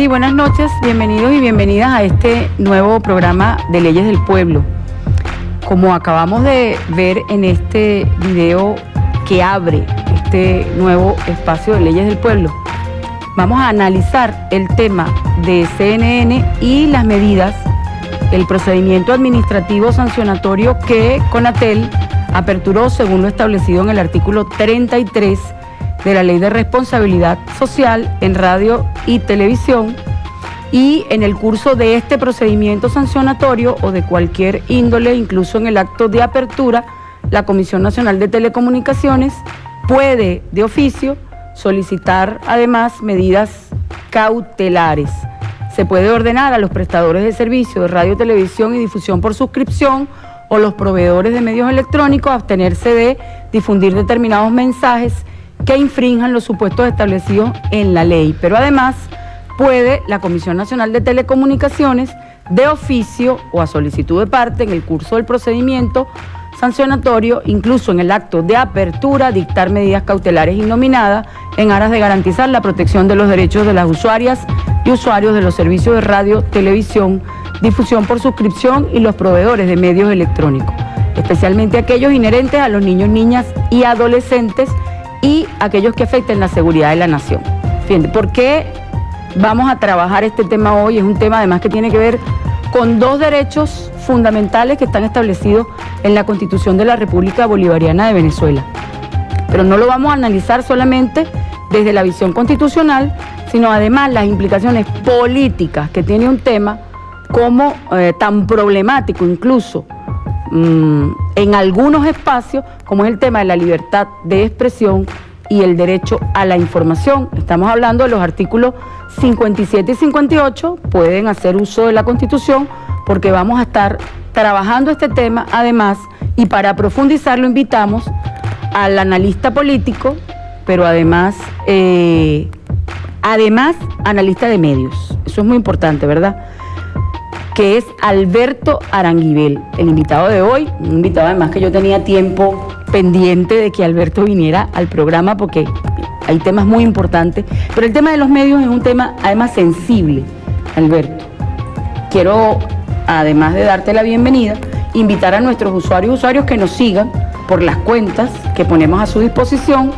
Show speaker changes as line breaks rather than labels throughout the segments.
Sí, buenas noches, bienvenidos y bienvenidas a este nuevo programa de Leyes del Pueblo. Como acabamos de ver en este video que abre este nuevo espacio de Leyes del Pueblo, vamos a analizar el tema de CNN y las medidas, el procedimiento administrativo sancionatorio que Conatel aperturó según lo establecido en el artículo 33 de la Ley de Responsabilidad Social en Radio y Televisión, y en el curso de este procedimiento sancionatorio o de cualquier índole, incluso en el acto de apertura, la Comisión Nacional de Telecomunicaciones puede de oficio solicitar además medidas cautelares. Se puede ordenar a los prestadores de servicios de radio, televisión y difusión por suscripción o los proveedores de medios electrónicos abstenerse de difundir determinados mensajes que infrinjan los supuestos establecidos en la ley. Pero además puede la Comisión Nacional de Telecomunicaciones de oficio o a solicitud de parte en el curso del procedimiento sancionatorio, incluso en el acto de apertura, dictar medidas cautelares innominadas en aras de garantizar la protección de los derechos de las usuarias y usuarios de los servicios de radio, televisión, difusión por suscripción y los proveedores de medios electrónicos, especialmente aquellos inherentes a los niños, niñas y adolescentes y aquellos que afecten la seguridad de la nación. Fíjense, ¿por qué vamos a trabajar este tema hoy? Es un tema además que tiene que ver con dos derechos fundamentales que están establecidos en la Constitución de la República Bolivariana de Venezuela. Pero no lo vamos a analizar solamente desde la visión constitucional, sino además las implicaciones políticas que tiene un tema como tan problemático incluso en algunos espacios, como es el tema de la libertad de expresión y el derecho a la información. Estamos hablando de los artículos 57 y 58, pueden hacer uso de la Constitución porque vamos a estar trabajando este tema además, y para profundizarlo invitamos al analista político, pero además analista de medios. Eso es muy importante, ¿verdad? Que es Alberto Aranguibel, el invitado de hoy, un invitado además que yo tenía tiempo pendiente de que Alberto viniera al programa porque hay temas muy importantes, pero el tema de los medios es un tema además sensible, Alberto. Quiero, además de darte la bienvenida, invitar a nuestros usuarios que nos sigan por las cuentas que ponemos a su disposición,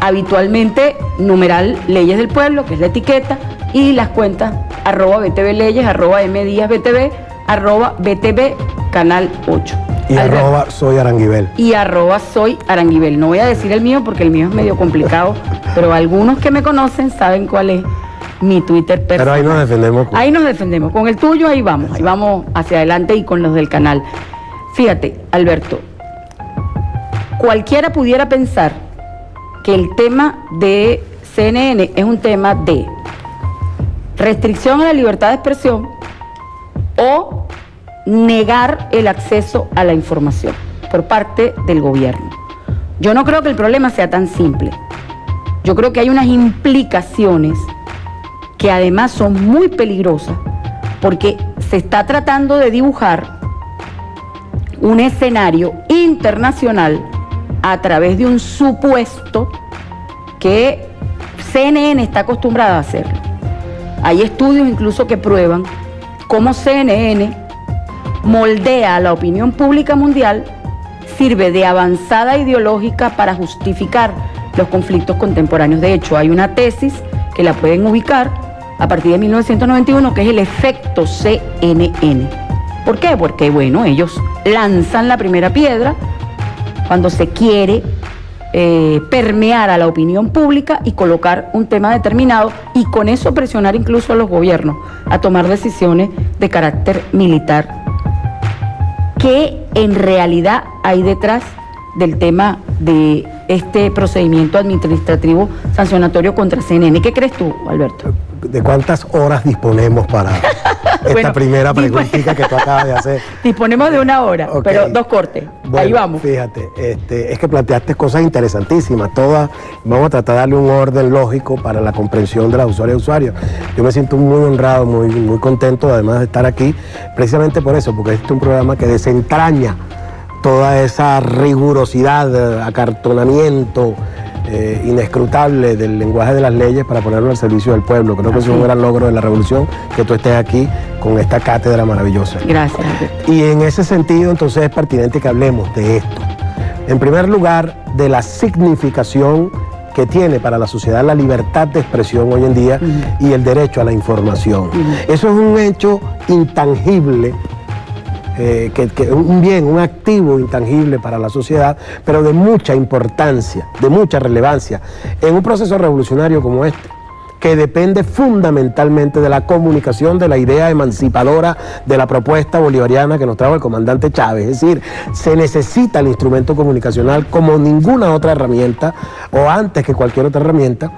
habitualmente numeral Leyes del Pueblo, que es la etiqueta, y las cuentas @BTV Leyes, @MDíazBTV, @BTV Canal 8.
Y @soy Aranguibel.
Y @soy Aranguibel. No voy a decir el mío porque el mío es medio complicado, pero algunos que me conocen saben cuál es mi Twitter personal.
Pero ahí nos defendemos.
Ahí nos defendemos. Con el tuyo ahí vamos hacia adelante, y con los del canal. Fíjate, Alberto, cualquiera pudiera pensar que el tema de CNN es un tema de restricción a la libertad de expresión o negar el acceso a la información por parte del gobierno. Yo no creo que el problema sea tan simple. Yo creo que hay unas implicaciones que además son muy peligrosas porque se está tratando de dibujar un escenario internacional a través de un supuesto que CNN está acostumbrada a hacerlo. Hay estudios incluso que prueban cómo CNN moldea a la opinión pública mundial, sirve de avanzada ideológica para justificar los conflictos contemporáneos. De hecho, hay una tesis que la pueden ubicar a partir de 1991, que es el efecto CNN. ¿Por qué? Porque, bueno, ellos lanzan la primera piedra cuando se quiere permear a la opinión pública y colocar un tema determinado, y con eso presionar incluso a los gobiernos a tomar decisiones de carácter militar. ¿Qué en realidad hay detrás del tema de este procedimiento administrativo sancionatorio contra CNN? ¿Qué crees tú, Alberto?
¿De cuántas horas disponemos para esta primera preguntita que tú acabas de hacer?
Disponemos de 1 hora, okay, pero 2 cortes. Bueno, ahí vamos.
Fíjate, es que planteaste cosas interesantísimas, todas. Vamos a tratar de darle un orden lógico para la comprensión de las usuarias y usuarios. Yo me siento muy honrado, muy contento además de estar aquí, precisamente por eso, porque este es un programa que desentraña toda esa rigurosidad, acartonamiento, inescrutable del lenguaje de las leyes para ponerlo al servicio del pueblo. Creo que es un gran logro de la revolución que tú estés aquí con esta cátedra maravillosa.
Gracias.
Y en ese sentido, entonces, es pertinente que hablemos de esto. En primer lugar, de la significación que tiene para la sociedad la libertad de expresión hoy en día y el derecho a la información. Eso es un hecho intangible, un bien, un activo intangible para la sociedad, pero de mucha importancia, de mucha relevancia, en un proceso revolucionario como este, que depende fundamentalmente de la comunicación de la idea emancipadora de la propuesta bolivariana que nos trajo el comandante Chávez. Es decir, se necesita el instrumento comunicacional como ninguna otra herramienta, o antes que cualquier otra herramienta.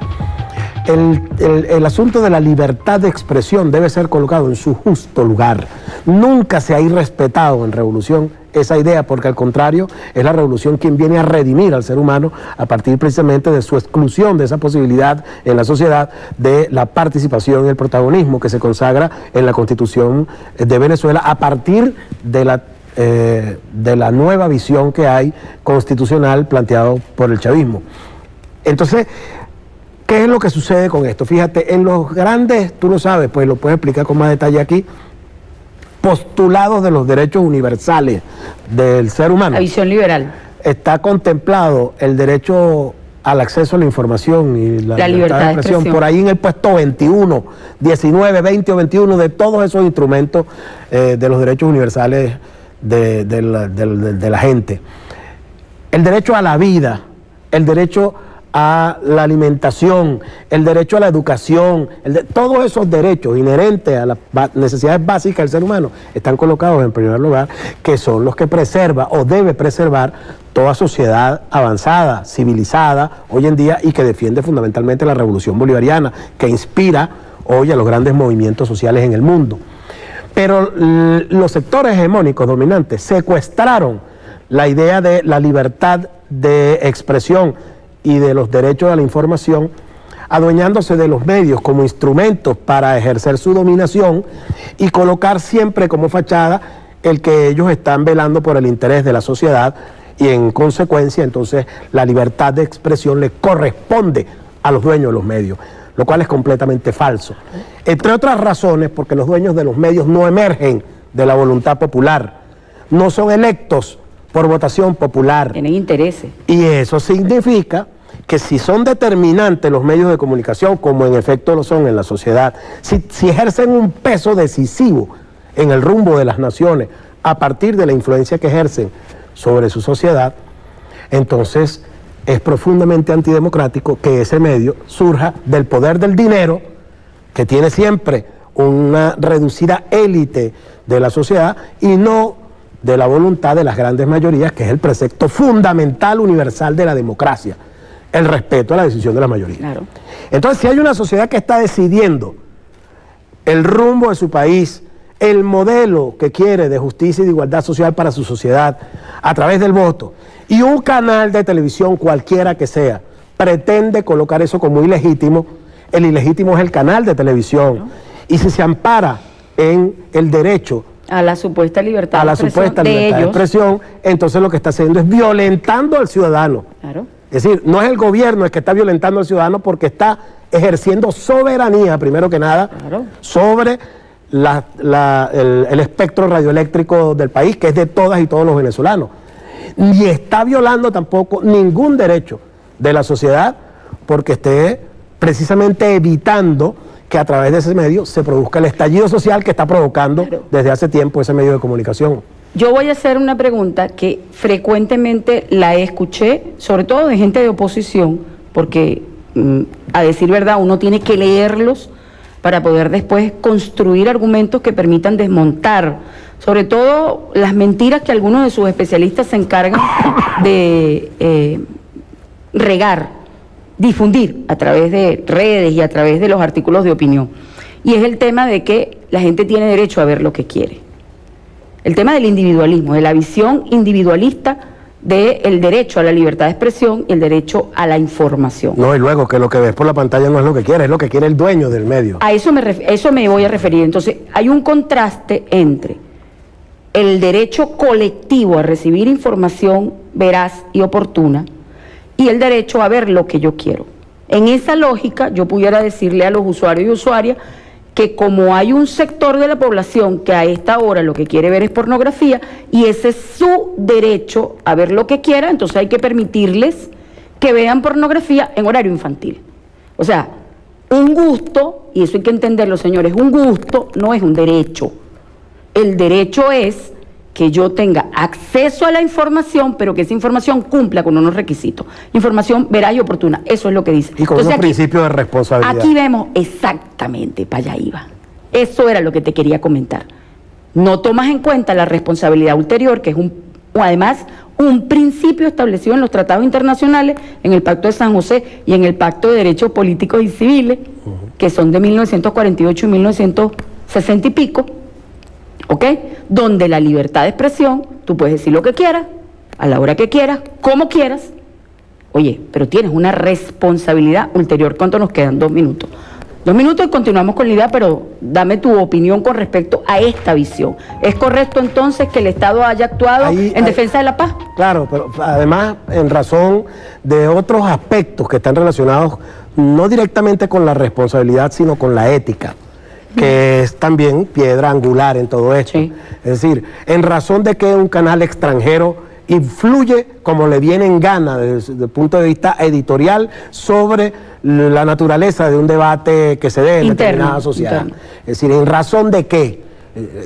El asunto de la libertad de expresión debe ser colocado en su justo lugar. Nunca se ha irrespetado en revolución esa idea, porque al contrario, es la revolución quien viene a redimir al ser humano a partir precisamente de su exclusión de esa posibilidad en la sociedad de la participación y el protagonismo que se consagra en la Constitución de Venezuela a partir de la nueva visión que hay constitucional planteado por el chavismo. Entonces, ¿qué es lo que sucede con esto? Fíjate, en los grandes, tú lo sabes, pues lo puedes explicar con más detalle aquí, postulados de los derechos universales del ser humano.
La visión liberal.
Está contemplado el derecho al acceso a la información y la libertad de expresión. Por ahí en el puesto 21, 19, 20 o 21 de todos esos instrumentos de los derechos universales de la gente. El derecho a la vida, el derecho a la alimentación, el derecho a la educación, todos esos derechos inherentes a las necesidades básicas del ser humano están colocados en primer lugar, que son los que preserva o debe preservar toda sociedad avanzada, civilizada hoy en día, y que defiende fundamentalmente la revolución bolivariana, que inspira hoy a los grandes movimientos sociales en el mundo. Pero los sectores hegemónicos dominantes secuestraron la idea de la libertad de expresión y de los derechos a la información, adueñándose de los medios como instrumentos para ejercer su dominación y colocar siempre como fachada el que ellos están velando por el interés de la sociedad, y en consecuencia entonces la libertad de expresión le corresponde a los dueños de los medios, lo cual es completamente falso. Entre otras razones, porque los dueños de los medios no emergen de la voluntad popular, no son electos por votación popular.
Tienen intereses.
Y eso significa que si son determinantes los medios de comunicación, como en efecto lo son en la sociedad, si ejercen un peso decisivo en el rumbo de las naciones a partir de la influencia que ejercen sobre su sociedad, entonces es profundamente antidemocrático que ese medio surja del poder del dinero, que tiene siempre una reducida élite de la sociedad, y no de la voluntad de las grandes mayorías, que es el precepto fundamental universal de la democracia, el respeto a la decisión de la mayoría.
Claro.
Entonces, si hay una sociedad que está decidiendo el rumbo de su país, el modelo que quiere de justicia y de igualdad social para su sociedad a través del voto, y un canal de televisión cualquiera que sea pretende colocar eso como ilegítimo, el ilegítimo es el canal de televisión. ¿No? Y si se ampara en el derecho
a la supuesta libertad
de expresión, entonces lo que está haciendo es violentando al ciudadano.
Claro.
Es decir, no es el gobierno el que está violentando al ciudadano, porque está ejerciendo soberanía, primero que nada, claro, sobre el espectro radioeléctrico del país, que es de todas y todos los venezolanos. Ni está violando tampoco ningún derecho de la sociedad, porque esté precisamente evitando que a través de ese medio se produzca el estallido social que está provocando desde hace tiempo ese medio de comunicación.
Yo voy a hacer una pregunta que frecuentemente la escuché, sobre todo de gente de oposición, porque a decir verdad uno tiene que leerlos para poder después construir argumentos que permitan desmontar, sobre todo las mentiras que algunos de sus especialistas se encargan de regar, difundir a través de redes y a través de los artículos de opinión. Y es el tema de que la gente tiene derecho a ver lo que quiere. El tema del individualismo, de la visión individualista del derecho a la libertad de expresión y el derecho a la información.
No, y luego que lo que ves por la pantalla no es lo que quiere, es lo que quiere el dueño del medio.
A eso me voy a referir. Entonces, hay un contraste entre el derecho colectivo a recibir información veraz y oportuna y el derecho a ver lo que yo quiero. En esa lógica, yo pudiera decirle a los usuarios y usuarias que como hay un sector de la población que a esta hora lo que quiere ver es pornografía, y ese es su derecho a ver lo que quiera, entonces hay que permitirles que vean pornografía en horario infantil. O sea, un gusto, y eso hay que entenderlo, señores, un gusto no es un derecho. El derecho es que yo tenga acceso a la información, pero que esa información cumpla con unos requisitos. Información veraz y oportuna, eso es lo que dice.
Y con unos principios de responsabilidad.
Aquí vemos exactamente, para allá iba. Eso era lo que te quería comentar. No tomas en cuenta la responsabilidad ulterior, que es además un principio establecido en los tratados internacionales, en el Pacto de San José y en el Pacto de Derechos Políticos y Civiles, que son de 1948 y 1960 y pico, ¿ok? Donde la libertad de expresión, tú puedes decir lo que quieras, a la hora que quieras, como quieras. Oye, pero tienes una responsabilidad ulterior. ¿Cuánto nos quedan? 2 minutos. 2 minutos y continuamos con la idea, pero dame tu opinión con respecto a esta visión. ¿Es correcto entonces que el Estado haya actuado en defensa de la paz?
Claro, pero además en razón de otros aspectos que están relacionados no directamente con la responsabilidad, sino con la ética, que es también piedra angular en todo esto. Sí. Es decir, en razón de que un canal extranjero influye como le viene en gana desde el punto de vista editorial sobre la naturaleza de un debate que se dé en determinada sociedad. Interno. Es decir, en razón de qué.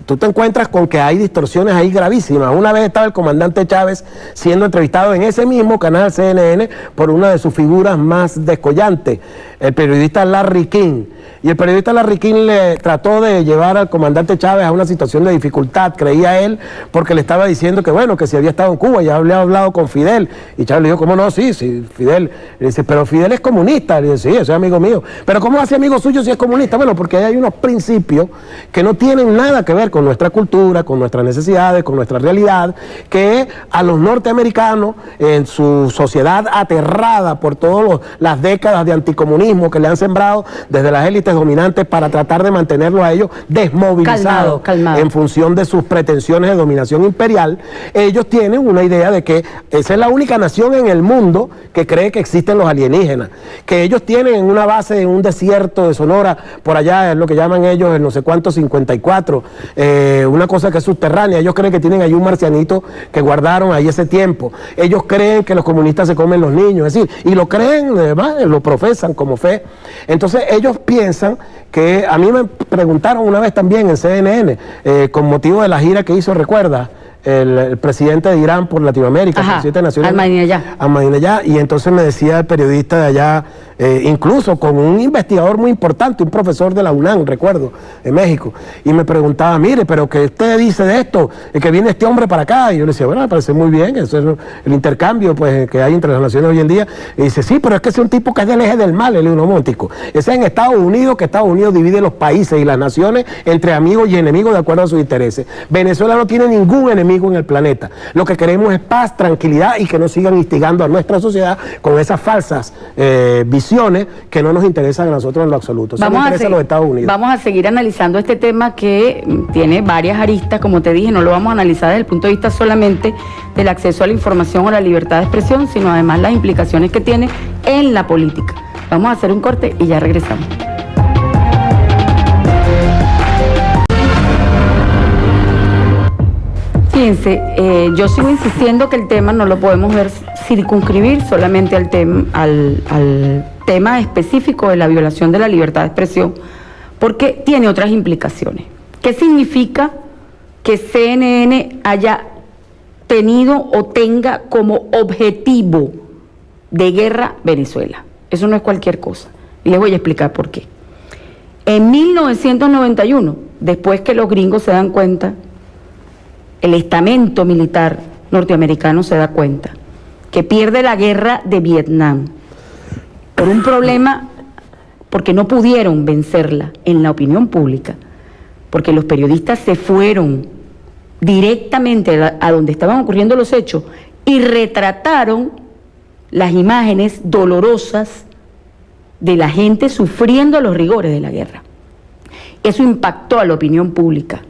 Tú te encuentras con que hay distorsiones ahí gravísimas. Una vez estaba el comandante Chávez siendo entrevistado en ese mismo canal CNN por una de sus figuras más descollantes, el periodista Larry King. Y el periodista Larry King le trató de llevar al comandante Chávez a una situación de dificultad, creía él, porque le estaba diciendo que bueno, que si había estado en Cuba, ya había hablado con Fidel. Y Chávez le dijo, ¿cómo no? Sí, Fidel. Le dice, pero Fidel es comunista. Le dice, sí, ese es amigo mío. Pero ¿cómo hace amigo suyo si es comunista? Bueno, porque hay unos principios que no tienen nada que ver con nuestra cultura, con nuestras necesidades, con nuestra realidad, que a los norteamericanos, en su sociedad aterrada por todas las décadas de anticomunismo que le han sembrado desde las élites dominantes para tratar de mantenerlos a ellos desmovilizados en función de sus pretensiones de dominación imperial, ellos tienen una idea de que esa es la única nación en el mundo que cree que existen los alienígenas, que ellos tienen en una base en un desierto de Sonora, por allá es lo que llaman ellos el no sé cuánto 54, una cosa que es subterránea. Ellos creen que tienen ahí un marcianito que guardaron ahí ese tiempo. Ellos creen que los comunistas se comen los niños, es decir, y lo creen, además, lo profesan como fe. Entonces ellos piensan que, a mí me preguntaron una vez también en CNN, con motivo de la gira que hizo, ¿recuerda? El presidente de Irán por Latinoamérica, el presidente nacional Ahmadinejad, y entonces me decía el periodista de allá, incluso con un investigador muy importante, un profesor de la UNAM, recuerdo, de México, y me preguntaba, mire, pero ¿qué usted dice de esto? Que viene este hombre para acá, y yo le decía, bueno, me parece muy bien, eso es el intercambio pues que hay entre las naciones hoy en día, y dice, sí, pero es que es un tipo que es del eje del mal, el montico. Ese es en Estados Unidos, que Estados Unidos divide los países y las naciones entre amigos y enemigos de acuerdo a sus intereses. Venezuela no tiene ningún enemigo en el planeta. Lo que queremos es paz, tranquilidad y que no sigan instigando a nuestra sociedad con esas falsas visiones que no nos interesan a nosotros en lo absoluto. Eso nos interesa a los Estados Unidos.
Vamos a seguir analizando este tema que tiene varias aristas, como te dije, no lo vamos a analizar desde el punto de vista solamente del acceso a la información o la libertad de expresión, sino además las implicaciones que tiene en la política. Vamos a hacer un corte y ya regresamos. Fíjense, yo sigo insistiendo que el tema no lo podemos ver circunscribir solamente al tema específico de la violación de la libertad de expresión, porque tiene otras implicaciones. ¿Qué significa que CNN haya tenido o tenga como objetivo de guerra Venezuela? Eso no es cualquier cosa, y les voy a explicar por qué. En 1991, después que los gringos se dan cuenta, el estamento militar norteamericano se da cuenta que pierde la guerra de Vietnam por un problema, porque no pudieron vencerla en la opinión pública, porque los periodistas se fueron directamente a donde estaban ocurriendo los hechos y retrataron las imágenes dolorosas de la gente sufriendo los rigores de la guerra. Eso impactó a la opinión pública.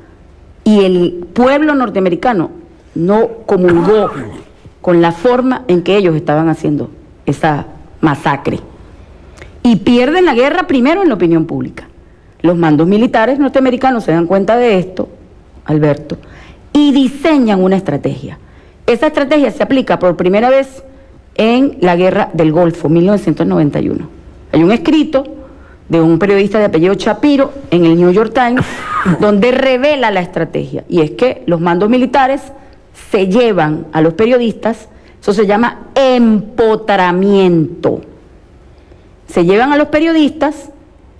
Y el pueblo norteamericano no comulgó con la forma en que ellos estaban haciendo esa masacre. Y pierden la guerra primero en la opinión pública. Los mandos militares norteamericanos se dan cuenta de esto, Alberto, y diseñan una estrategia. Esa estrategia se aplica por primera vez en la Guerra del Golfo, 1991. Hay un escrito de un periodista de apellido Shapiro en el New York Times, donde revela la estrategia. Y es que los mandos militares se llevan a los periodistas, eso se llama empotramiento. Se llevan a los periodistas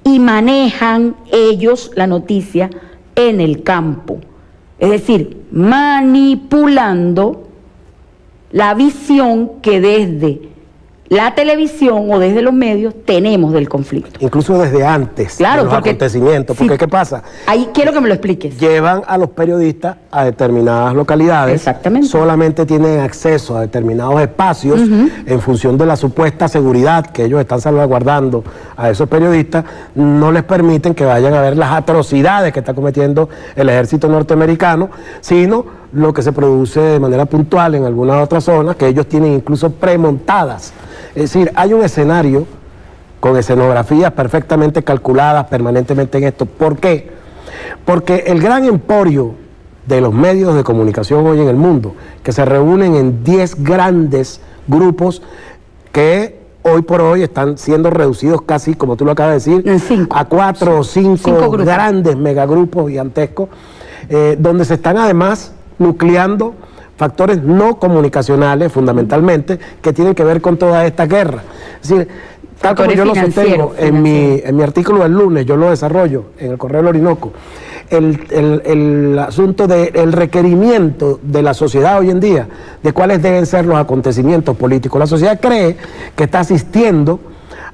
y manejan ellos la noticia en el campo. Es decir, manipulando la visión que desde la televisión o desde los medios tenemos del conflicto.
Incluso desde antes,
claro,
de los acontecimientos. Porque ¿qué pasa?
Ahí quiero que me lo expliques.
Llevan a los periodistas a determinadas localidades.
Exactamente.
Solamente tienen acceso a determinados espacios en función de la supuesta seguridad que ellos están salvaguardando a esos periodistas. No les permiten que vayan a ver las atrocidades que está cometiendo el ejército norteamericano, sino lo que se produce de manera puntual en algunas otras zonas que ellos tienen incluso premontadas. Es decir, hay un escenario con escenografías perfectamente calculadas permanentemente en esto. ¿Por qué? Porque el gran emporio de los medios de comunicación hoy en el mundo, que se reúnen en 10 grandes grupos que hoy por hoy están siendo reducidos casi, como tú lo acabas de decir, a 4 o 5 grandes megagrupos gigantescos, donde se están además nucleando factores no comunicacionales, fundamentalmente, que tienen que ver con toda esta guerra. Es decir, tal como yo lo sostengo en mi artículo del lunes, yo lo desarrollo en el Correo del Orinoco, el asunto del requerimiento de la sociedad hoy en día, de cuáles deben ser los acontecimientos políticos. La sociedad cree que está asistiendo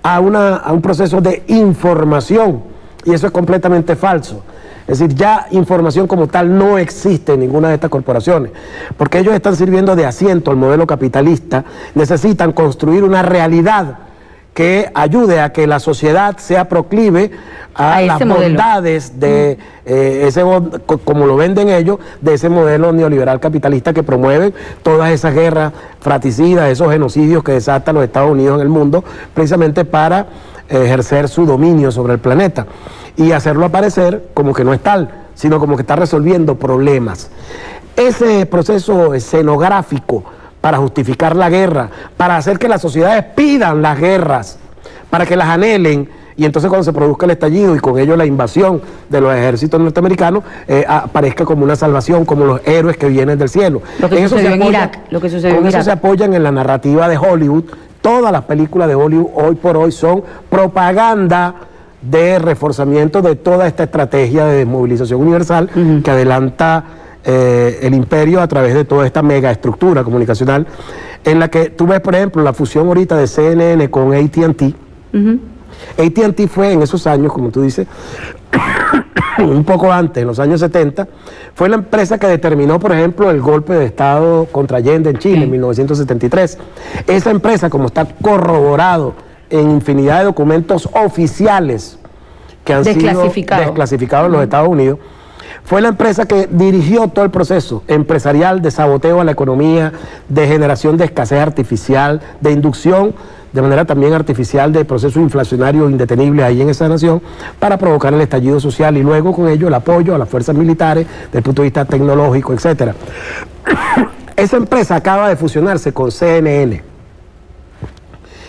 a un proceso de información, y eso es completamente falso. Es decir, ya información como tal no existe en ninguna de estas corporaciones, porque ellos están sirviendo de asiento al modelo capitalista, necesitan construir una realidad que ayude a que la sociedad sea proclive a las bondades de como lo venden ellos, de ese modelo neoliberal capitalista que promueve todas esas guerras fratricidas, esos genocidios que desatan los Estados Unidos en el mundo, precisamente para ejercer su dominio sobre el planeta y hacerlo aparecer como que no es tal, sino como que está resolviendo problemas. Ese proceso escenográfico para justificar la guerra, para hacer que las sociedades pidan las guerras, para que las anhelen, y entonces cuando se produzca el estallido y con ello la invasión de los ejércitos norteamericanos, aparezca como una salvación, como los héroes que vienen del cielo.
Lo que sucedió en Irak.
Con eso se apoyan en la narrativa de Hollywood. Todas las películas de Hollywood hoy por hoy son propaganda de reforzamiento de toda esta estrategia de desmovilización universal que adelanta el imperio a través de toda esta megaestructura comunicacional, en la que tú ves, por ejemplo, la fusión ahorita de CNN con AT&T. AT&T fue en esos años, como tú dices, un poco antes, en los años 70, fue la empresa que determinó, por ejemplo, el golpe de Estado contra Allende en Chile en 1973. Esa empresa, como está corroborado en infinidad de documentos oficiales que han sido desclasificados en los Estados Unidos, fue la empresa que dirigió todo el proceso empresarial de saboteo a la economía, de generación de escasez artificial, de inducción de manera también artificial de procesos inflacionarios indetenibles ahí en esa nación para provocar el estallido social y luego con ello el apoyo a las fuerzas militares desde el punto de vista tecnológico, etcétera. Esa empresa acaba de fusionarse con CNN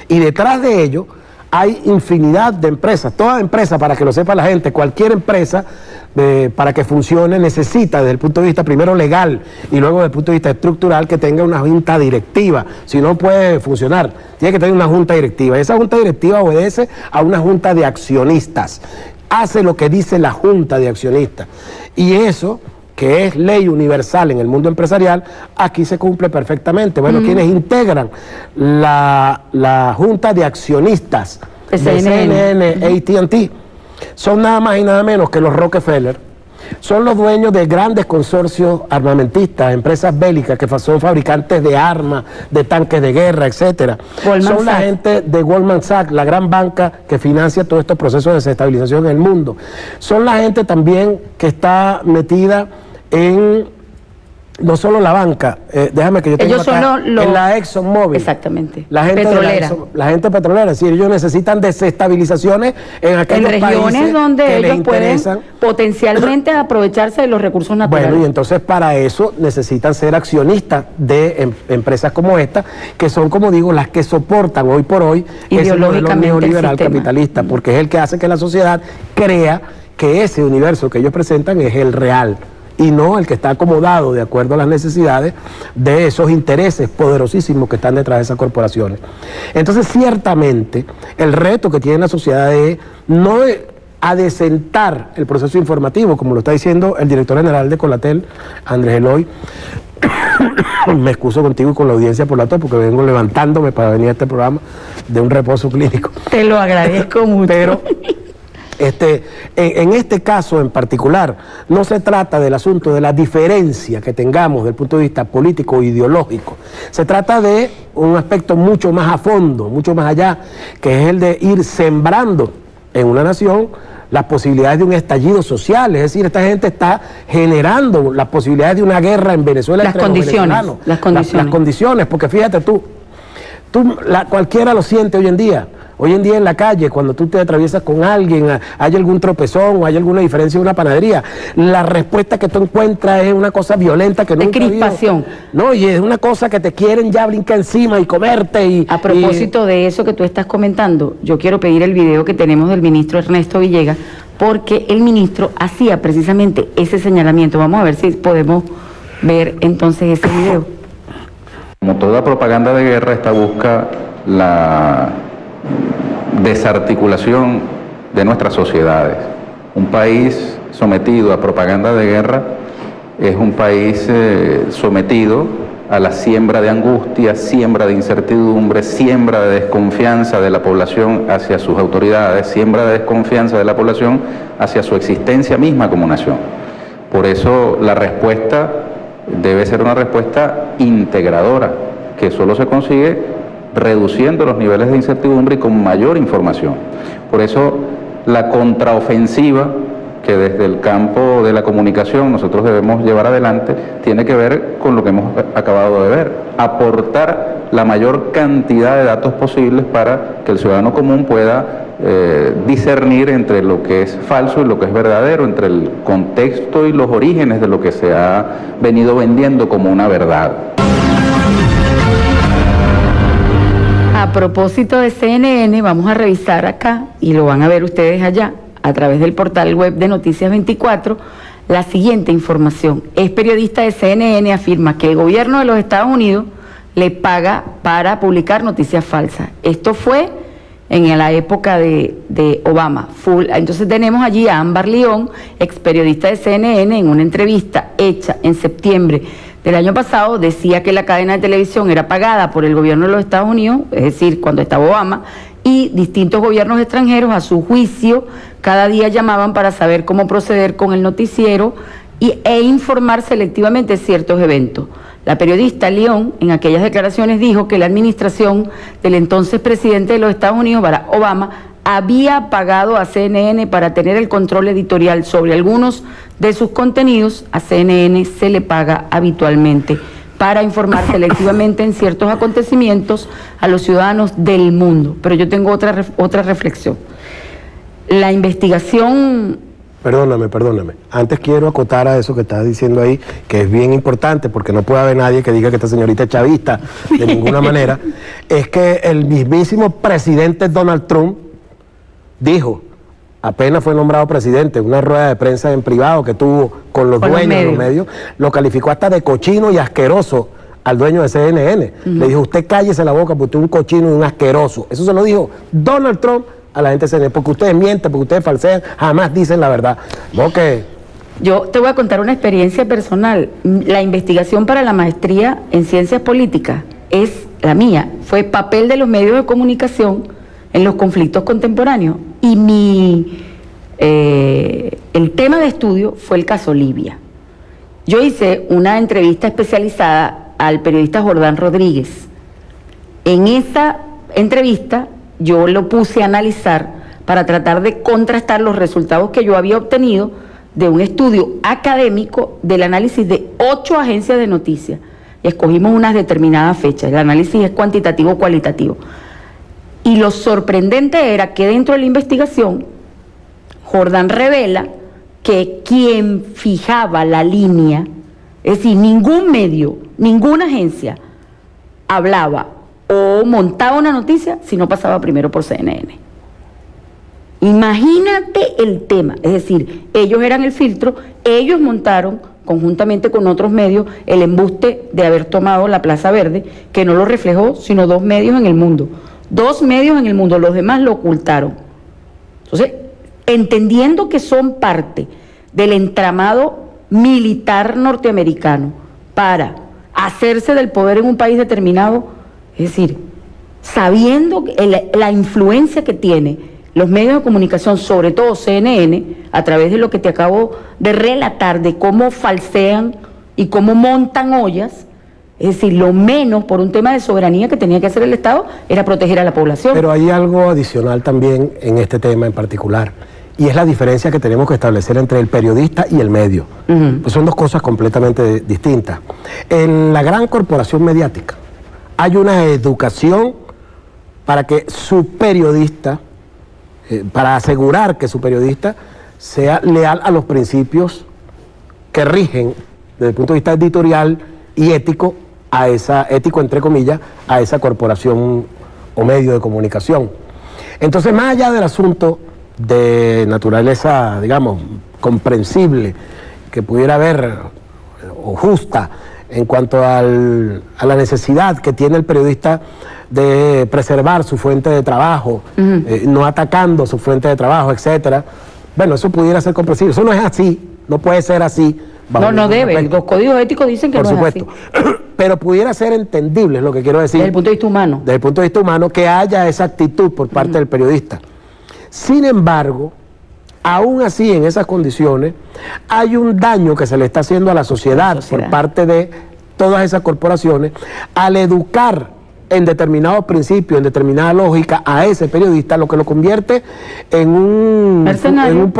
y detrás de ello hay infinidad de empresas. Toda empresa, para que lo sepa la gente, cualquier empresa para que funcione necesita desde el punto de vista primero legal y luego desde el punto de vista estructural que tenga una junta directiva. Si no puede funcionar, tiene que tener una junta directiva. Esa junta directiva obedece a una junta de accionistas. Hace lo que dice la junta de accionistas. Y eso, que es ley universal en el mundo empresarial, aquí se cumple perfectamente. Bueno, quienes integran la junta de accionistas de CNN, AT&T, son nada más y nada menos que los Rockefeller. Son los dueños de grandes consorcios armamentistas, empresas bélicas que son fabricantes de armas, de tanques de guerra, etcétera. Son la gente de Goldman Sachs, la gran banca que financia todos estos procesos de desestabilización en el mundo. Son la gente también que está metida en no solo la banca, déjame que yo tengo
ellos son
acá, en la ExxonMobil.
Exactamente.
La gente
petrolera.
La gente petrolera, es decir, ellos necesitan desestabilizaciones en aquellos
regiones
países
donde
que les
ellos pueden
interesan
potencialmente aprovecharse de los recursos naturales.
Bueno, y entonces para eso necesitan ser accionistas de empresas como esta, que son, como digo, las que soportan hoy por hoy ese modelo neoliberal capitalista, porque es el que hace que la sociedad crea que ese universo que ellos presentan es el real, y no el que está acomodado de acuerdo a las necesidades de esos intereses poderosísimos que están detrás de esas corporaciones. Entonces, ciertamente, el reto que tiene la sociedad es no adecentar el proceso informativo, como lo está diciendo el director general de Colatel, Andrés Eloy. Me excuso contigo y con la audiencia por la tos, porque vengo levantándome para venir a este programa de un reposo clínico.
Te lo agradezco mucho.
Pero en este caso en particular, no se trata del asunto de la diferencia que tengamos desde el punto de vista político o ideológico. Se trata de un aspecto mucho más a fondo, mucho más allá, que es el de ir sembrando en una nación las posibilidades de un estallido social. Es decir, esta gente está generando las posibilidades de una guerra en Venezuela.
Las condiciones,
porque fíjate cualquiera lo siente hoy en día. Hoy en día en la calle, cuando tú te atraviesas con alguien, hay algún tropezón o hay alguna diferencia en una panadería, la respuesta que tú encuentras es una cosa violenta que nunca ha habido.
De crispación.
No, y es una cosa que te quieren ya brincar encima y comerte.
A propósito de eso que tú estás comentando, yo quiero pedir el video que tenemos del ministro Ernesto Villegas, porque el ministro hacía precisamente ese señalamiento. Vamos a ver si podemos ver entonces ese video.
Como toda propaganda de guerra, esta busca la desarticulación de nuestras sociedades. Un país sometido a propaganda de guerra es un país sometido a la siembra de angustia, siembra de incertidumbre, siembra de desconfianza de la población hacia sus autoridades, siembra de desconfianza de la población hacia su existencia misma como nación. Por eso la respuesta debe ser una respuesta integradora, que solo se consigue reduciendo los niveles de incertidumbre y con mayor información. Por eso la contraofensiva que desde el campo de la comunicación nosotros debemos llevar adelante tiene que ver con lo que hemos acabado de ver: aportar la mayor cantidad de datos posibles para que el ciudadano común pueda discernir entre lo que es falso y lo que es verdadero, entre el contexto y los orígenes de lo que se ha venido vendiendo como una verdad.
A propósito de CNN, vamos a revisar acá, y lo van a ver ustedes allá, a través del portal web de Noticias 24, la siguiente información. Es periodista de CNN, afirma que el gobierno de los Estados Unidos le paga para publicar noticias falsas. Esto fue en la época de Obama. Entonces tenemos allí a Ámbar León, ex periodista de CNN, en una entrevista hecha en septiembre del año pasado, decía que la cadena de televisión era pagada por el gobierno de los Estados Unidos, es decir, cuando estaba Obama, y distintos gobiernos extranjeros, a su juicio, cada día llamaban para saber cómo proceder con el noticiero e informar selectivamente ciertos eventos. La periodista León, en aquellas declaraciones, dijo que la administración del entonces presidente de los Estados Unidos, Barack Obama, había pagado a CNN para tener el control editorial sobre algunos de sus contenidos. A CNN se le paga habitualmente para informar selectivamente en ciertos acontecimientos a los ciudadanos del mundo. Pero yo tengo otra reflexión. La investigación...
Perdóname. Antes quiero acotar a eso que estás diciendo ahí, que es bien importante, porque no puede haber nadie que diga que esta señorita es chavista de ninguna manera. Es que el mismísimo presidente Donald Trump dijo, apenas fue nombrado presidente, en una rueda de prensa en privado que tuvo con los dueños de los medios, lo calificó hasta de cochino y asqueroso al dueño de CNN. Le dijo, usted cállese la boca porque usted es un cochino y un asqueroso. Eso se lo dijo Donald Trump a la gente de CNN, porque ustedes mienten, porque ustedes falsean, jamás dicen la verdad.
Yo te voy a contar una experiencia personal. La investigación para la maestría en ciencias políticas es la mía. Fue papel de los medios de comunicación en los conflictos contemporáneos. Y el tema de estudio fue el caso Libia. Yo hice una entrevista especializada al periodista Jordán Rodríguez. En esa entrevista yo lo puse a analizar para tratar de contrastar los resultados que yo había obtenido de un estudio académico del análisis de 8 agencias de noticias. Escogimos unas determinadas fechas. El análisis es cuantitativo-cualitativo. Y lo sorprendente era que dentro de la investigación, Jordán revela que quien fijaba la línea, es decir, ningún medio, ninguna agencia hablaba o montaba una noticia si no pasaba primero por CNN. Imagínate el tema, es decir, ellos eran el filtro, ellos montaron conjuntamente con otros medios el embuste de haber tomado la Plaza Verde, que no lo reflejó sino 2 medios en el mundo. 2 medios en el mundo, los demás lo ocultaron. Entonces, entendiendo que son parte del entramado militar norteamericano para hacerse del poder en un país determinado, es decir, sabiendo la influencia que tiene los medios de comunicación, sobre todo CNN, a través de lo que te acabo de relatar, de cómo falsean y cómo montan ollas, es decir, lo menos por un tema de soberanía que tenía que hacer el Estado era proteger a la población.
Pero hay algo adicional también en este tema en particular, y es la diferencia que tenemos que establecer entre el periodista y el medio. Pues son 2 cosas completamente distintas. En la gran corporación mediática hay una educación para que su periodista, para asegurar que su periodista sea leal a los principios que rigen desde el punto de vista editorial y ético, ético entre comillas, a esa corporación o medio de comunicación. Entonces, más allá del asunto de naturaleza, digamos, comprensible, que pudiera haber, o justa, en cuanto a la necesidad que tiene el periodista de preservar su fuente de trabajo, no atacando su fuente de trabajo, etcétera. Bueno, eso pudiera ser comprensible. Eso no es así, no puede ser así.
No debe. Los códigos éticos dicen que no es así. Pero pudiera ser entendible, es lo que quiero decir.
Desde el punto de vista humano. Desde el punto de vista humano, que haya esa actitud por parte del periodista. Sin embargo, aún así, en esas condiciones, hay un daño que se le está haciendo a la sociedad por parte de todas esas corporaciones al educar en determinados principios, en determinada lógica a ese periodista, lo que lo convierte en un mercenario.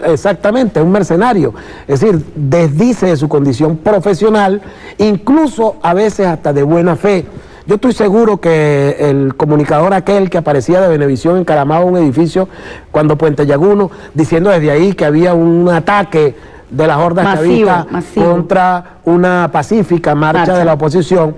Exactamente, un mercenario. Es decir, desdice de su condición profesional, incluso a veces hasta de buena fe. Yo estoy seguro que el comunicador aquel que aparecía de Venevisión encaramado a un edificio cuando Puente Llaguno, diciendo desde ahí que había un ataque de las hordas chavistas contra una pacífica marcha de la oposición,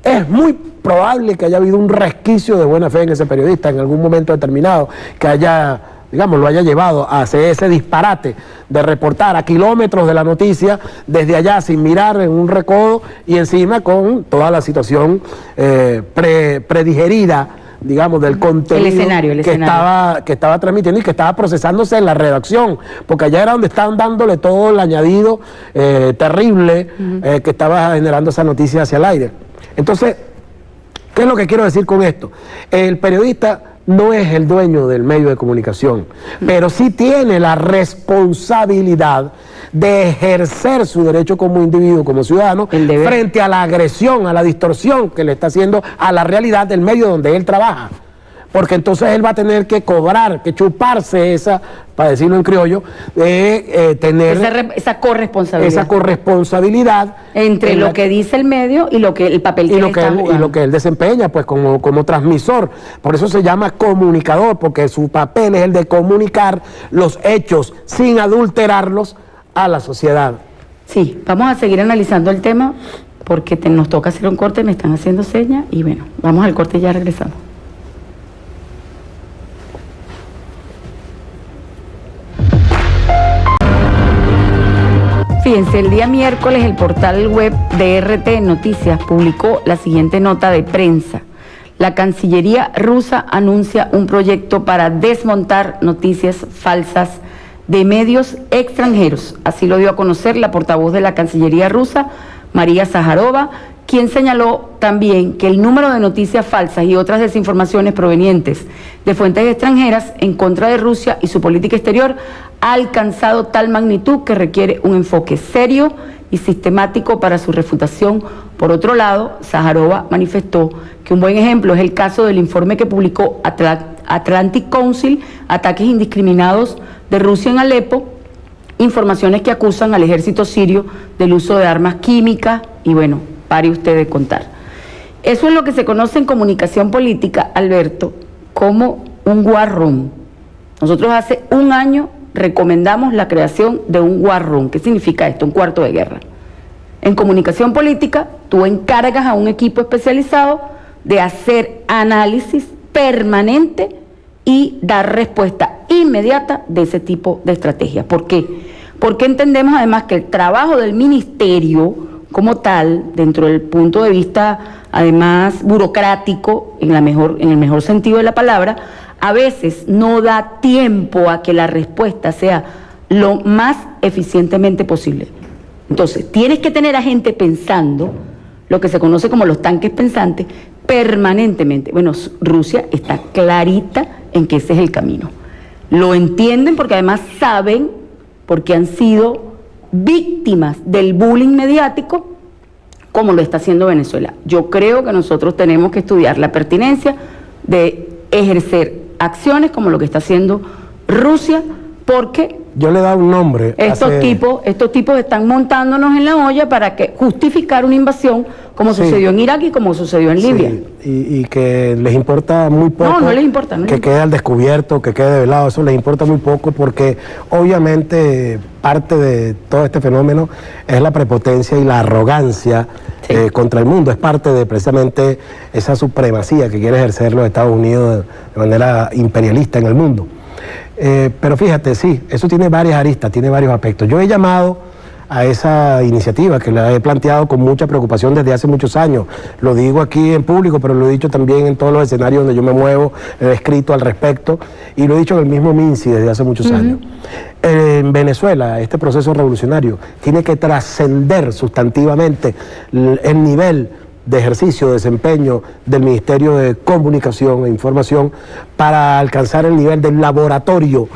es muy probable que haya habido un resquicio de buena fe en ese periodista en algún momento determinado, que haya, digamos, lo haya llevado a hacer ese disparate de reportar a kilómetros de la noticia desde allá sin mirar en un recodo y encima con toda la situación predigerida, digamos, del contenido que estaba transmitiendo y que estaba procesándose en la redacción, porque allá era donde estaban dándole todo el añadido terrible que estaba generando esa noticia hacia el aire. Entonces, ¿qué es lo que quiero decir con esto? El periodista no es el dueño del medio de comunicación, pero sí tiene la responsabilidad de ejercer su derecho como individuo, como ciudadano, frente a la agresión, a la distorsión que le está haciendo a la realidad del medio donde él trabaja. Porque entonces él va a tener que cobrar, que chuparse esa, para decirlo en criollo, de tener
esa corresponsabilidad.
Esa corresponsabilidad
entre lo que dice el medio y lo que el papel que él está jugando.
Y lo que él desempeña, pues como transmisor. Por eso se llama comunicador, porque su papel es el de comunicar los hechos sin adulterarlos a la sociedad.
Sí, vamos a seguir analizando el tema porque nos toca hacer un corte, me están haciendo señas y bueno, vamos al corte y ya regresamos. Fíjense, el día miércoles el portal web de RT Noticias publicó la siguiente nota de prensa. La Cancillería rusa anuncia un proyecto para desmontar noticias falsas de medios extranjeros. Así lo dio a conocer la portavoz de la Cancillería rusa, María Zaharova, quien señaló también que el número de noticias falsas y otras desinformaciones provenientes de fuentes extranjeras en contra de Rusia y su política exterior ha alcanzado tal magnitud que requiere un enfoque serio y sistemático para su refutación. Por otro lado, Zaharova manifestó que un buen ejemplo es el caso del informe que publicó Atlantic Council, Ataques indiscriminados de Rusia en Alepo, informaciones que acusan al ejército sirio del uso de armas químicas y bueno, pare usted de contar. Eso es lo que se conoce en comunicación política, Alberto, como un war room. Nosotros hace un año recomendamos la creación de un war room. ¿Qué significa esto? Un cuarto de guerra. En comunicación política, tú encargas a un equipo especializado de hacer análisis permanente y dar respuesta inmediata de ese tipo de estrategias. ¿Por qué? Porque entendemos además que el trabajo del ministerio como tal, dentro del punto de vista además burocrático, en el mejor sentido de la palabra, a veces no da tiempo a que la respuesta sea lo más eficientemente posible. Entonces, tienes que tener a gente pensando, lo que se conoce como los tanques pensantes, permanentemente. Bueno, Rusia está clarita en que ese es el camino. Lo entienden porque además saben, porque han sido víctimas del bullying mediático, como lo está haciendo Venezuela. Yo creo que nosotros tenemos que estudiar la pertinencia de ejercer acciones como lo que está haciendo Rusia, porque
yo le he dado un nombre.
Estos tipos están montándonos en la olla para justificar una invasión como sucedió en Irak y como sucedió en Libia.
Y que les importa muy poco.
No les importa.
Que quede al descubierto, que quede velado, eso les importa muy poco porque obviamente parte de todo este fenómeno es la prepotencia y la arrogancia contra el mundo. Es parte de precisamente esa supremacía que quiere ejercer los Estados Unidos de manera imperialista en el mundo. Pero fíjate, sí, eso tiene varias aristas, tiene varios aspectos. Yo he llamado a esa iniciativa que la he planteado con mucha preocupación desde hace muchos años. Lo digo aquí en público, pero lo he dicho también en todos los escenarios donde yo me muevo, he escrito al respecto y lo he dicho en el mismo MINSI desde hace muchos años. En Venezuela, este proceso revolucionario tiene que trascender sustantivamente el nivel de ejercicio, de desempeño del Ministerio de Comunicación e Información para alcanzar el nivel del laboratorio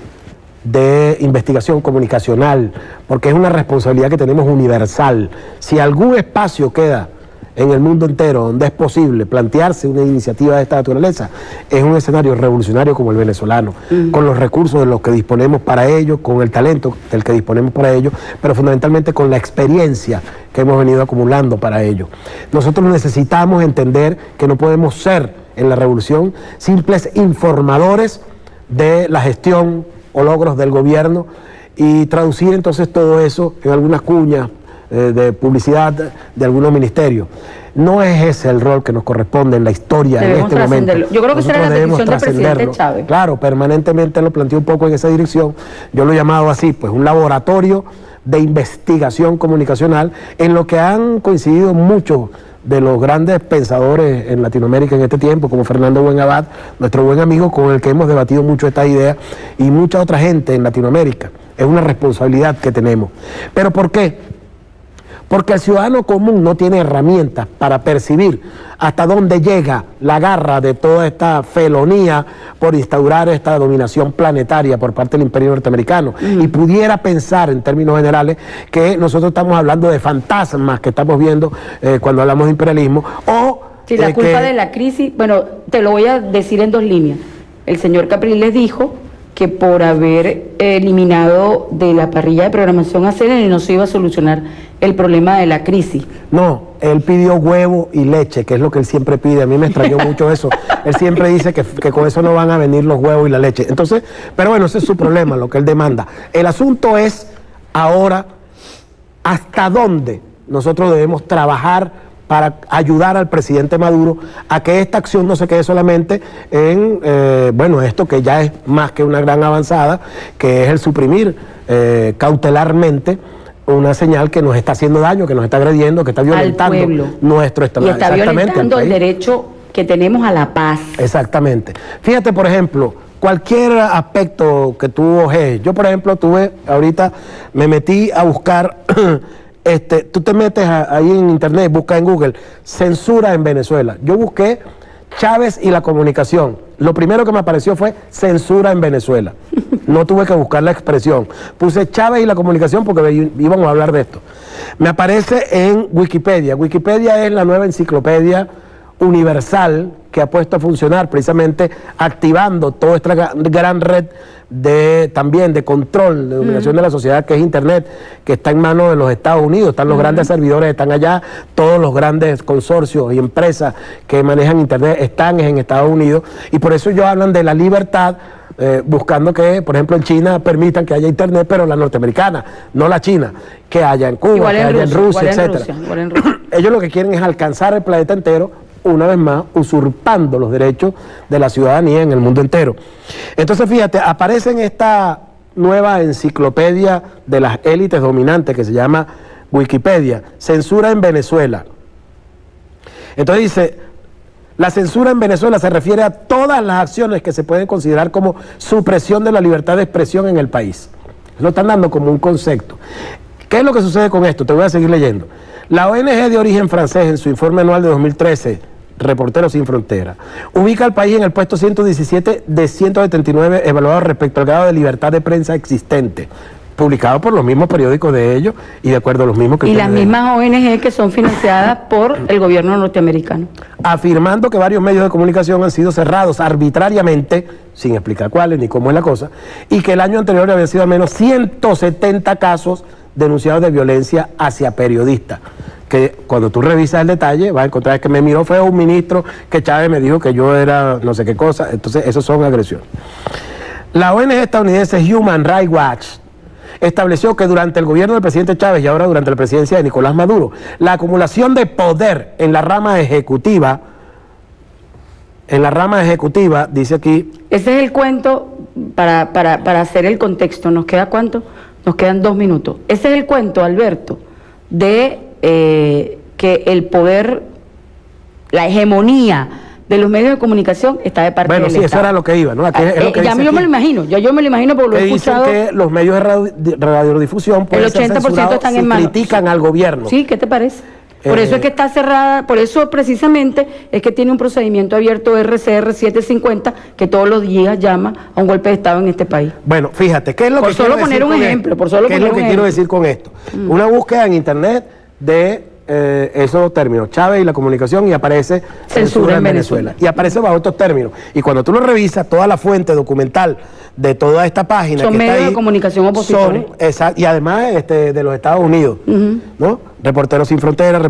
de investigación comunicacional, porque es una responsabilidad que tenemos universal. Si algún espacio queda en el mundo entero donde es posible plantearse una iniciativa de esta naturaleza, es un escenario revolucionario como el venezolano, con los recursos de los que disponemos para ello, con el talento del que disponemos para ello, pero fundamentalmente con la experiencia que hemos venido acumulando para ello. Nosotros necesitamos entender que no podemos ser en la revolución simples informadores de la gestión o logros del gobierno y traducir entonces todo eso en algunas cuñas de publicidad de algunos ministerios. No es ese el rol que nos corresponde en la historia en este momento.
Yo creo que será la petición del presidente Chávez.
Claro, permanentemente lo planteó un poco en esa dirección. Yo lo he llamado así, pues un laboratorio de investigación comunicacional en lo que han coincidido muchos de los grandes pensadores en Latinoamérica en este tiempo, como Fernando Buenabad, nuestro buen amigo con el que hemos debatido mucho esta idea, y mucha otra gente en Latinoamérica. Es una responsabilidad que tenemos. ¿Pero por qué? Porque el ciudadano común no tiene herramientas para percibir hasta dónde llega la garra de toda esta felonía por instaurar esta dominación planetaria por parte del imperio norteamericano. Y pudiera pensar en términos generales que nosotros estamos hablando de fantasmas que estamos viendo cuando hablamos de imperialismo. O
si la culpa de la crisis, bueno, te lo voy a decir en dos líneas. El señor Capriles dijo que por haber eliminado de la parrilla de programación a CNN no se iba a solucionar el problema de la crisis.
No, él pidió huevo y leche, que es lo que él siempre pide. A mí me extrañó mucho eso. Él siempre dice que con eso no van a venir los huevos y la leche. Entonces, pero bueno, ese es su problema, lo que él demanda. El asunto es ahora hasta dónde nosotros debemos trabajar para ayudar al presidente Maduro a que esta acción no se quede solamente en, bueno, esto que ya es más que una gran avanzada, que es el suprimir cautelarmente una señal que nos está haciendo daño, que nos está agrediendo, que está violentando nuestro Estado.
Y está violentando el derecho que tenemos a la paz. Exactamente.
Fíjate, por ejemplo, cualquier aspecto que tú ojees. Yo, por ejemplo, ahorita me metí a buscar... tú te metes ahí en internet, busca en Google, censura en Venezuela. Yo busqué Chávez y la comunicación. Lo primero que me apareció fue censura en Venezuela. No tuve que buscar la expresión. Puse Chávez y la comunicación porque íbamos a hablar de esto. Me aparece en Wikipedia. Wikipedia es la nueva enciclopedia universal que ha puesto a funcionar, precisamente activando toda esta gran red también de control, de dominación de la sociedad, que es Internet, que está en manos de los Estados Unidos. Están los grandes servidores, están allá, todos los grandes consorcios y empresas que manejan Internet están en Estados Unidos, y por eso ellos hablan de la libertad, buscando que, por ejemplo, en China permitan que haya Internet, pero la norteamericana, no la china, que haya en Cuba, que haya en Rusia, etc. Ellos lo que quieren es alcanzar el planeta entero, una vez más, usurpando los derechos de la ciudadanía en el mundo entero. Entonces, fíjate, aparece en esta nueva enciclopedia de las élites dominantes que se llama Wikipedia, censura en Venezuela. Entonces dice: la censura en Venezuela se refiere a todas las acciones que se pueden considerar como supresión de la libertad de expresión en el país. Lo están dando como un concepto. ¿Qué es lo que sucede con esto? Te voy a seguir leyendo. La ONG de origen francés, en su informe anual de 2013, Reporteros Sin Fronteras, ubica al país en el puesto 117 de 179 evaluados respecto al grado de libertad de prensa existente, publicado por los mismos periódicos de ellos y de acuerdo a los mismos criterios.
Y las mismas ONG que son financiadas por el gobierno norteamericano.
Afirmando que varios medios de comunicación han sido cerrados arbitrariamente, sin explicar cuáles ni cómo es la cosa, y que el año anterior habían sido al menos 170 casos denunciados de violencia hacia periodistas. Que cuando tú revisas el detalle vas a encontrar que me miró fue un ministro, que Chávez me dijo que yo era no sé qué cosa. Entonces esos son agresiones. La ONG estadounidense Human Rights Watch estableció que durante el gobierno del presidente Chávez y ahora durante la presidencia de Nicolás Maduro, la acumulación de poder en la rama ejecutiva, dice aquí...
Ese es el cuento, para hacer el contexto. ¿Nos queda cuánto? Nos quedan 2 minutos. Ese es el cuento, Alberto, de que el poder, la hegemonía de los medios de comunicación está de parte del Estado. Bueno, sí,
eso era lo que iba, ¿no?
Yo me lo imagino, yo me lo imagino porque lo he escuchado.
Dicen que los medios de radiodifusión pueden ser censurados están en manos. Critican al gobierno.
Sí, ¿qué te parece? Por eso es que está cerrada, por eso precisamente es que tiene un procedimiento abierto RCR 750 que todos los días llama a un golpe de Estado en este país.
Bueno, fíjate, ¿qué es lo que quiero decir con esto? ¿Qué es lo que quiero decir con esto? Una búsqueda en internet de esos términos, Chávez y la comunicación, y aparece censura en Venezuela. Y aparece bajo estos términos. Y cuando tú lo revisas, toda la fuente documental de toda esta página
son
que
medios
está ahí,
de comunicación opositores.
Y además de los Estados Unidos, ¿no? Reporteros Sin Fronteras,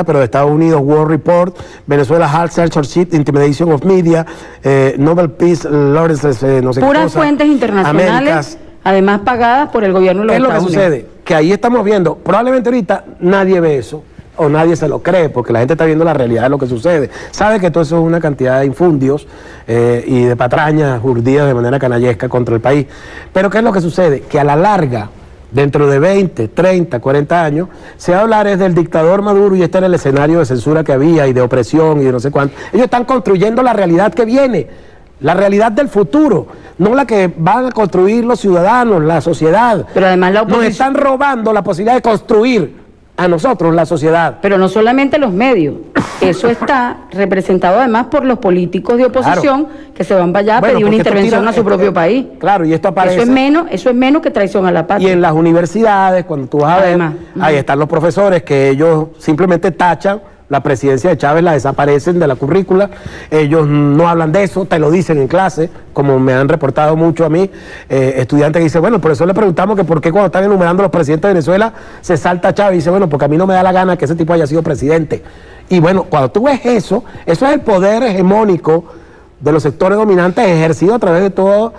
pero de Estados Unidos, World Report, Venezuela Health Censorship, Intimidation of Media, Nobel Peace Laureates, no sé qué cosa.
Puras fuentes internacionales, Américas, además pagadas por el gobierno de los Estados Unidos. ¿Qué es lo que sucede? Que ahí estamos viendo, probablemente ahorita nadie ve eso, o nadie se lo cree, porque la gente está viendo la realidad de lo que sucede. Sabe que todo eso es una cantidad de infundios y de patrañas urdidas de manera canallesca contra el país. Pero ¿qué es lo que sucede? Que a la larga, dentro de 20, 30, 40 años, se va a hablar es del dictador Maduro, y este era el escenario de censura que había y de opresión y de no sé cuánto. Ellos están construyendo la realidad que viene, la realidad del futuro, no la que van a construir los ciudadanos, la sociedad. Pero además la oposición...
Nos están robando la posibilidad de construir a nosotros la sociedad.
Pero no solamente los medios, eso está representado además por los políticos de oposición, claro, que se van para allá a pedir una intervención a su propio país.
Claro, y esto aparece...
Eso es menos que traición a la patria.
Y en las universidades, cuando tú vas a ver, ahí están los profesores que ellos simplemente tachan la presidencia de Chávez, la desaparecen de la currícula, ellos no hablan de eso, te lo dicen en clase, como me han reportado mucho a mí, estudiantes que dicen, bueno, por eso le preguntamos que por qué cuando están enumerando los presidentes de Venezuela se salta a Chávez, y dice, bueno, porque a mí no me da la gana que ese tipo haya sido presidente. Y bueno, cuando tú ves eso es el poder hegemónico de los sectores dominantes ejercido a través de todas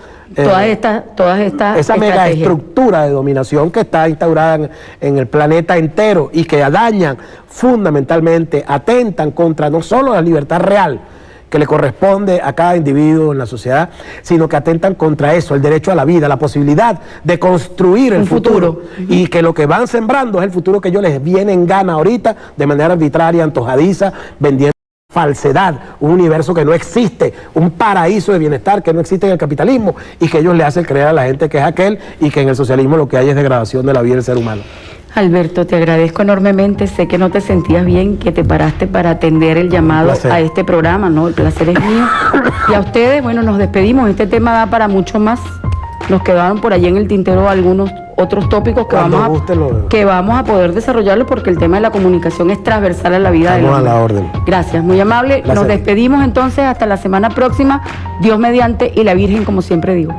estas esa megaestructura de dominación que está instaurada en el planeta entero y que dañan fundamentalmente, atentan contra no solo la libertad real que le corresponde a cada individuo en la sociedad, sino que atentan contra eso, el derecho a la vida, la posibilidad de construir el futuro. Y que lo que van sembrando es el futuro que ellos les viene en gana ahorita, de manera arbitraria, antojadiza, vendiendo falsedad, un universo que no existe, un paraíso de bienestar que no existe en el capitalismo, y que ellos le hacen creer a la gente que es aquel, y que en el socialismo lo que hay es degradación de la vida del ser humano.
Alberto, te agradezco enormemente, sé que no te sentías bien, que te paraste para atender el llamado a este programa, ¿no? El placer es mío. Y a ustedes, bueno, nos despedimos, este tema da para mucho más, nos quedaron por allí en el tintero algunos otros tópicos que
Cuando guste
vamos a poder desarrollarlo, porque el tema de la comunicación es transversal a la vida del hombre.
Estamos a la orden.
Gracias, muy amable.
Gracias.
Nos despedimos entonces hasta la semana próxima, Dios mediante y la Virgen, como siempre digo.